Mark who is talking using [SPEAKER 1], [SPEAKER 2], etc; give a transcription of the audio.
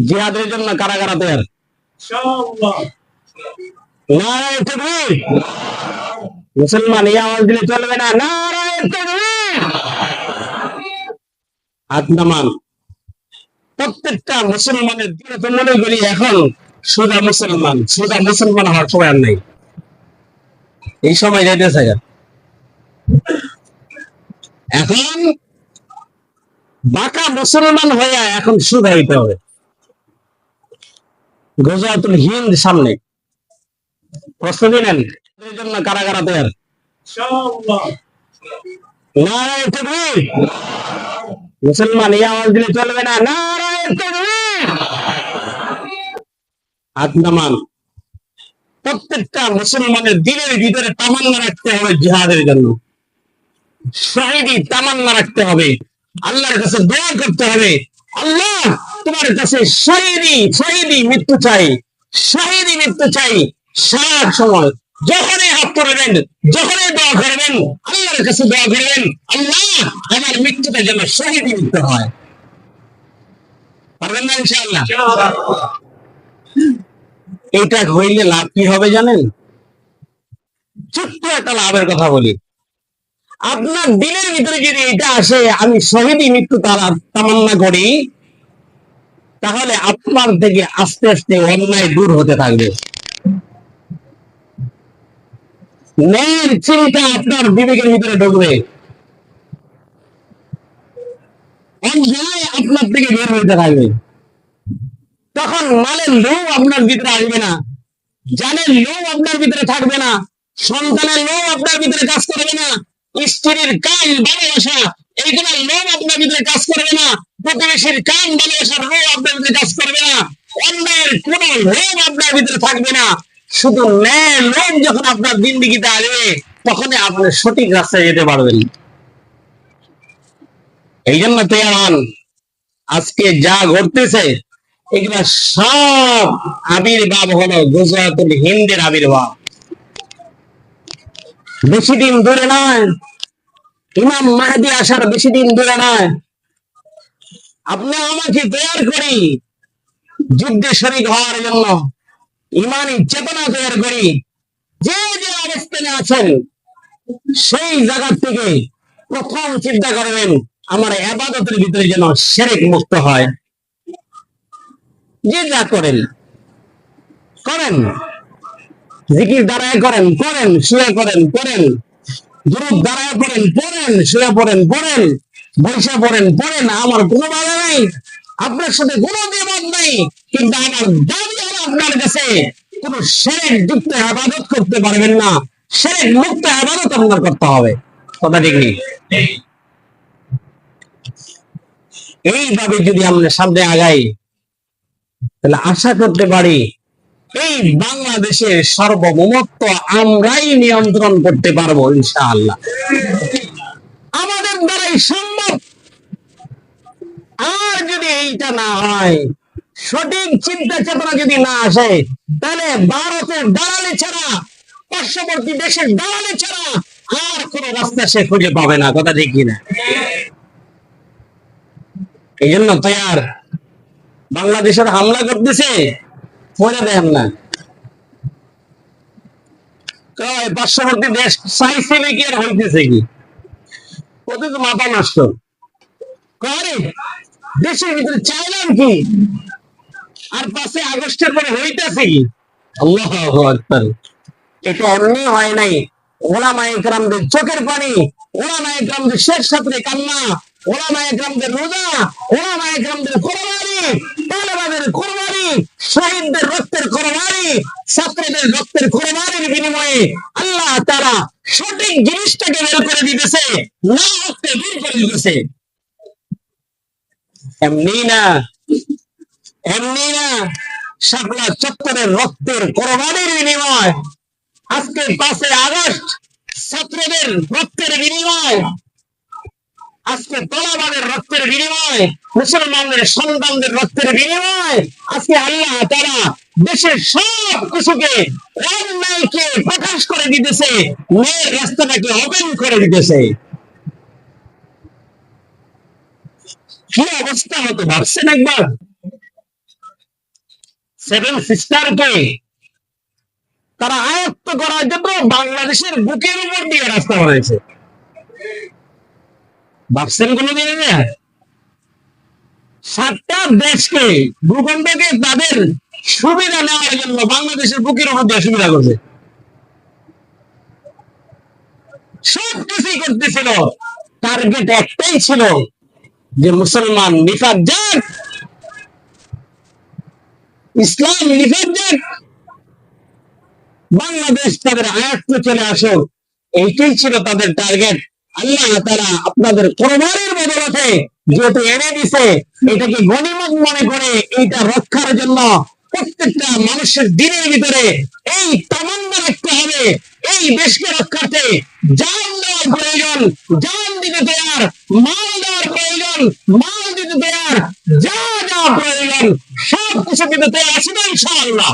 [SPEAKER 1] জিহাদের জন্য কারাগারা তৈরি। নারায়ে তাকবীর। মুসলমান এই আওয়াজ দিলে চলবে না। নারায়ে তাকবীর। হাত নামান। প্রত্যেকটা মুসলমানের দিনে তো মনে করি এখন সোজা মুসলমান হওয়ার সময় আর নাই। এই সময় যাইতেছে এখন বাঁকা মুসলমান হয়ে এখন সোজা হইতে হবে। গজওয়াতুল হিন্দ সামনে, প্রস্তুতি নেন এর জন্য কারাগারা তৈরি। নারায়ে তাকবীর। মুসলমান এই আওয়াজ দিলে চলবে না। নারায়ে তাকবীর। হাত নামান। প্রত্যেকটা মুসলমানের দিলের ভিতরে তামান্না রাখতে হবে জিহাদের জন্য, শহীদি তামান্না রাখতে হবে, আল্লাহর কাছে দোয়া করতে হবে, আল্লাহ তোমার কাছে শহীদি মৃত্যু চাই, শহীদি মৃত্যু চাই। সারা সময় যখনই হাত করবেন, যখনই দোয়া করবেন, আল্লাহর কাছে দোয়া করবেন, আল্লাহ আমার মৃত্যুটা যেন শহীদি মৃত্যু হয়। পারবেন না ইনশাআল্লাহ? এটা হইলে লাভ কি হবে জানেন? ছোট্ট একটা লাভের কথা বলি। আপনার দিলের ভিতরে যদি এটা আসে আমি শহীদি মৃত্যু তামান্না করি, তাহলে আপনার থেকে আস্তে আস্তে অন্যায় দূর হতে থাকবে। ন্যায়ের চিন্তা আপনার বিবেকের ভিতরে ঢুকবে, অন্যায় আপনার থেকে বের হতে থাকবে। তখন মালের লোভ আপনার ভিতরে আসবে না, জানের লোভ আপনার ভিতরে থাকবে না, সন্তানের লোভ আপনার ভিতরে কাজ করবে না, স্ত্রীর কাম ভালোবাসা এইগুলোর লোভ আপনার ভিতরে কাজ করবে না, প্রতিবেশীর কাম ভালোবাসার লোভ আপনার ভিতরে কাজ করবে না, অন্যায়ের কোন লোভ আপনার ভিতরে থাকবে না। শুধু ন্যায় লোভ যখন আপনার জিন্দেগিতে আসবে তখনই আপনি সঠিক রাস্তায় যেতে পারবেন। এই জন্য তেয়ান আজকে যা ঘটতেছে এগুলা সব আবির্ভাব হলো গজওয়াতুল হিন্দের আবির্ভাব। বেশি দিন দূরে নয়, ইমাম মাহদী আসার বেশি দিন দূরে নয়। আপনি আমাকে তৈরি করি যুদ্ধে শরীক হওয়ার জন্য, ইমানি চেতনা তৈরি করি। যে যে অবস্থানে আছেন সেই জায়গা থেকে প্রথম চিন্তা করবেন আমার ইবাদতের ভিতরে যেন শিরক মুক্ত হয়। যে যা করেন করেন, জিকির দাঁড়ায় করেন করেন, শুয়ে করেন করেন, দুরূদ দাঁড়ায় পড়েন পড়েন, শুয়ে পড়েন পড়েন, বৈশা পড়েন পড়েন, আমার কোনো বাধা নাই, আপনার সাথে কোনো বিবাদ নাই। কিন্তু আমার দাবি হলো আপনার কাছে কোন শিরক যুক্ত ইবাদত করতে পারবেন না, শিরক মুক্ত ইবাদত আপনার করতে হবে। কথা ঠিক নেই? এইভাবে যদি আমরা সামনে আগাই তাহলে আশা করতে পারি এই বাংলাদেশের সার্বভৌমত্ব আমরাই নিয়ন্ত্রণ করতে পারবো ইনশাআল্লাহ। আমাদের দ্বারাই সম্ভব। আর যদি এইটা না হয়, সঠিক চিন্তা চেতনা যদি না আসে, তাহলে ভারতের দালালি ছাড়া, পার্শ্ববর্তী দেশের দালালি ছাড়া আর কোন রাস্তা সে খুঁজে পাবে না। কথা ঠিক কিনা? এই জন্য তৈয়ার বাংলাদেশের হামলা করতেছে, পরে দেন না পার্শ্ববর্তী দেশ চাইছে কি আর হইতেছে কি? ওদের তো মাথা নষ্ট করে। দেশের ভিতরে চাইলাম কি আর 5 আগস্টের পরে হইতেছে কি? আল্লাহু আকবার। এটা এমনি হয় নাই। ওলামায়ে কেরামদের চোখের পানি, ওলামায়ে কেরামদের শেষ সাথে কান্না, ওলামায়ে কেরামদের রোজা, ওলামায়ে কেরামদের কোরবানি, তালেবানের কোরবানি, শহীদদের রক্তের কোরবানি, ছাত্রদের রক্তের কোরবানির বিনিময়ে আল্লাহ তাআলা সঠিক জিনিসটাকে বের করে দিতেছে, না হতে দূর করে দিতেছে। এমনি না, এমনি না। শাপলা চত্বরের রক্তের কোরবানির বিনিময় আজকে 5 আগস্ট ছাত্রদের রক্তের বিনিময়, আজকে তলাবাদের রক্তের বিনিময়, মুসলমানদের সন্তানদের রক্তের বিনিময় আজকে আল্লাহ তাআলা দেশের সব কিছুকে অন্যায়কে প্রকাশ করে দিতেছে, ন্যায়ের রাস্তাটাকে ওপেন করে দিতেছে। কি অবস্থা হতে ভাবছেন একবার? সেভেন সিস্টারকে তারা আয়ত্ত করার জন্য বাংলাদেশের বুকের উপর দিয়ে রাস্তা বানাইছে। ভাবছেন কোনোদিন না? 7টা দেশকে, ভূখণ্ডকে তাদের সুবিধা নেওয়ার জন্য বাংলাদেশের বুকের উপর দিয়ে সুবিধা করছে, সবকিছুই করতেছিল। টার্গেট একটাই ছিল যে মুসলমান নিফাত যাক, ইসলাম নিফাত যাক, বাংলাদেশ তাদের আয়ত্তে চলে আসুক, এইটাই ছিল তাদের টার্গেট। আল্লাহ তাআলা আপনাদের কোরবানির বদলতে যেহেতু এনে দিছে, এটাকে গনিমত মনে করে এইটা রক্ষার জন্য প্রত্যেকটা মানুষের দিনের ভিতরে এই তামান্না রাখতে হবে, এই দেশকে রক্ষার্থে জান দেওয়ার প্রয়োজন, জান দিতে তৈয়ার, মাল দেওয়ার প্রয়োজন, মাল দিতে তৈয়ার, যা যা প্রয়োজন সব কিছু দিতে তৈয়ার আছি না ইনশাআল্লাহ।